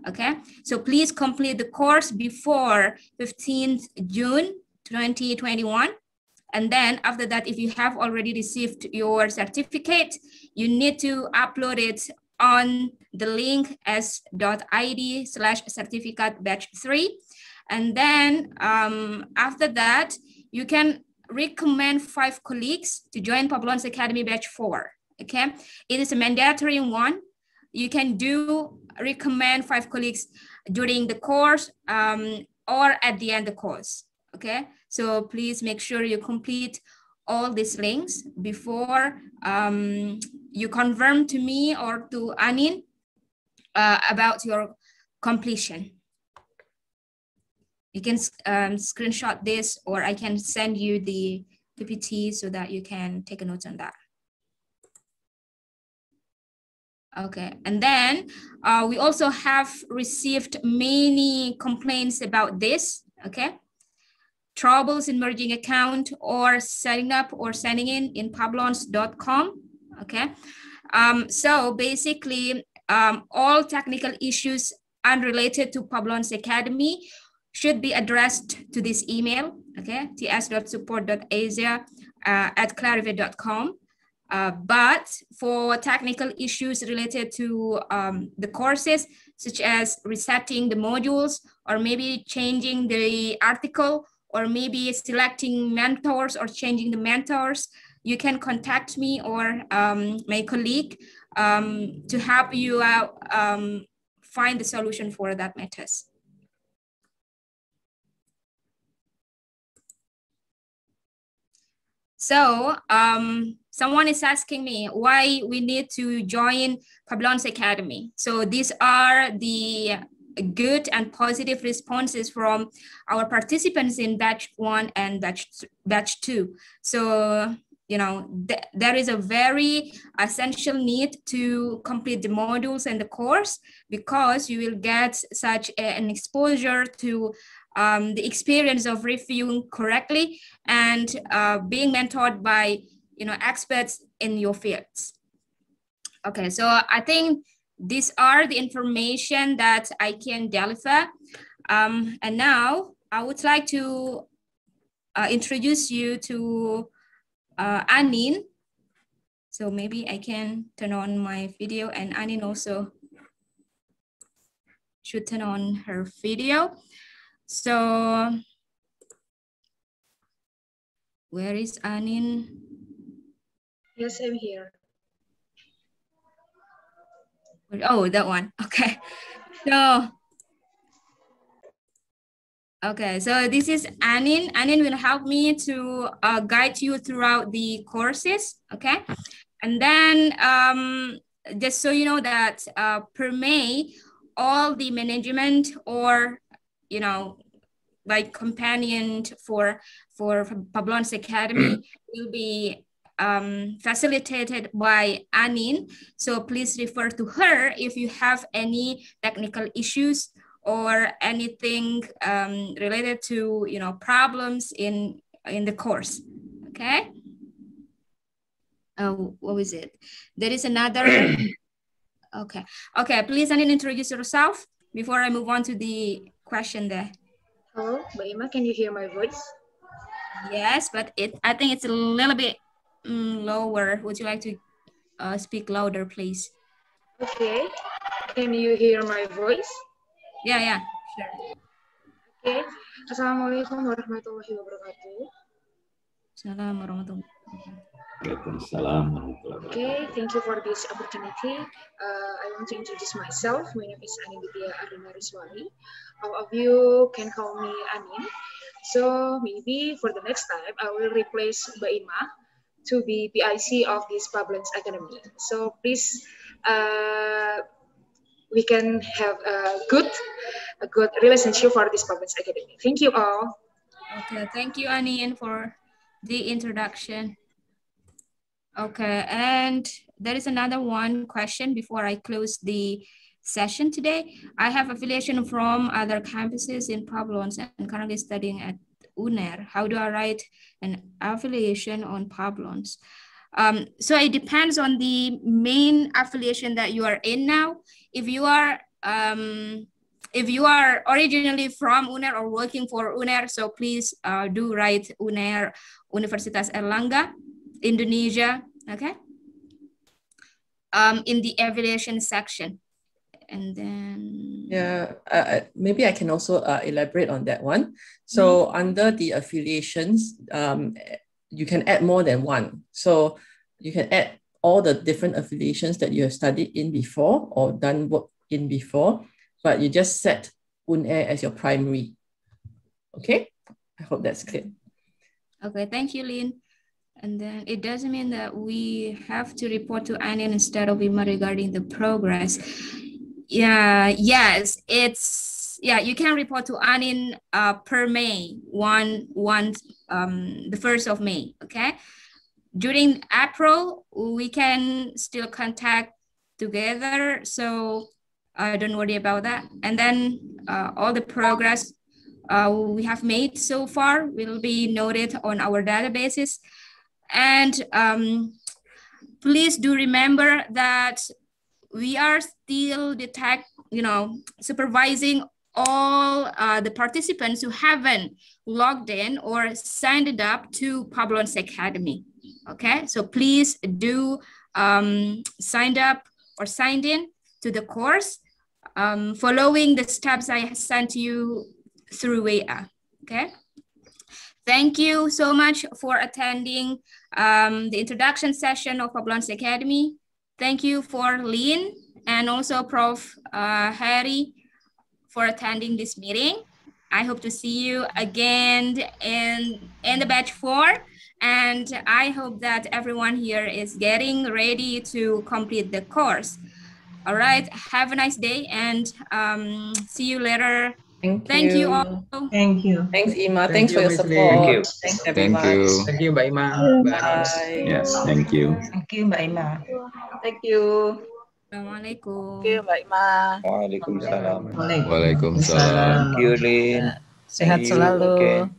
okay? So please complete the course before 15th June 2021. And then after that, if you have already received your certificate, you need to upload it on the link s.id/certificate batch 3. And then after that, you can recommend 5 colleagues to join Publons Academy batch 4, okay? It is a mandatory one. You can recommend 5 colleagues during the course or at the end of the course, okay? So please make sure you complete all these links before you confirm to me or to Anin about your completion. You can screenshot this, or I can send you the PPT so that you can take a note on that. Okay, and then we also have received many complaints about this, okay? Troubles in merging account or setting up or signing in publons.com, okay? So basically, all technical issues unrelated to Publons Academy should be addressed to this email, okay? ts.support.asia@clarivate.com. But for technical issues related to the courses, such as resetting the modules, or maybe changing the article, or maybe selecting mentors or changing the mentors, you can contact me or my colleague to help you out find the solution for that matters. So someone is asking me why we need to join Publons Academy. So these are the good and positive responses from our participants in batch 1 and batch 2. So, there is a very essential need to complete the modules and the course, because you will get such an exposure to the experience of reviewing correctly and being mentored by experts in your fields. Okay, so I think these are the information that I can deliver. And now I would like to introduce you to Anin. So maybe I can turn on my video, and Anin also should turn on her video. So where is Anin? Yes, I'm here. Oh, that one. Okay. So, okay. So this is Anin. Anin will help me to guide you throughout the courses. Okay. And then just so you know that per May, all the management or, like companion for Publons Academy will be facilitated by Anin. So please refer to her if you have any technical issues or anything related to problems in in the course. Okay. What was it? There is another. Okay. Okay. Please, Anin, introduce yourself before I move on to the question there. Hello, Mbak Ima, can you hear my voice? Yes, but I think it's a little bit lower. Would you like to speak louder, please? Okay. Can you hear my voice? Yeah, sure. Okay. Assalamualaikum warahmatullahi wabarakatuh. Assalamualaikum warahmatullahi wabarakatuh. Waalaikumsalam warahmatullahi wabarakatuh. Okay, thank you for this opportunity. I want to introduce myself. My name is Anindya Arinariswari. All of you can call me Anin. So maybe for the next time, I will replace Mbak Ima to be PIC of this Publons Academy. So please, we can have a good relationship for this Publons Academy. Thank you all. Okay, thank you, Anin, for the introduction. Okay, and there is another one question before I close the session today. I have affiliation from other campuses in Publons and currently studying at Unair. How do I write an affiliation on Publons? So it depends on the main affiliation that you are in now. If you are originally from Unair or working for Unair, so please do write Unair, Universitas Airlangga, Indonesia, okay? In the affiliation section. And then... Yeah, maybe I can also elaborate on that one. So under the affiliations, you can add more than one. So you can add all the different affiliations that you have studied in before or done work in before, but you just set Unair as your primary. Okay, I hope that's clear. Okay, thank you, Lynn. And then it doesn't mean that we have to report to Anin instead of Ima regarding the progress. Yeah, yes, you can report to Anin per May, the 1st of May, okay? During April, we can still contact together, so don't worry about that. And then all the progress we have made so far will be noted on our databases. And please do remember that we are still supervising all the participants who haven't logged in or signed up to Publons Academy. Okay, so please do sign up or signed in to the course following the steps I sent you through WA. Okay. Thank you so much for attending the introduction session of Publons Academy. Thank you for Lynn and also Prof. Harry for attending this meeting. I hope to see you again in the batch 4. And I hope that everyone here is getting ready to complete the course. All right, have a nice day and see you later. Thank you all. Thank you. Thanks, Ima. Thanks for your support. Thank you. Thanks, everyone. Thank you, Mbak Ima. Bye. Yes, thank you. Thank you, Mbak Ima. Thank you. Assalamualaikum. Thank you, Mbak Ima. Waalaikumsalam. Waalaikumsalam. Thank you, Lin. Sehat selalu. Okay.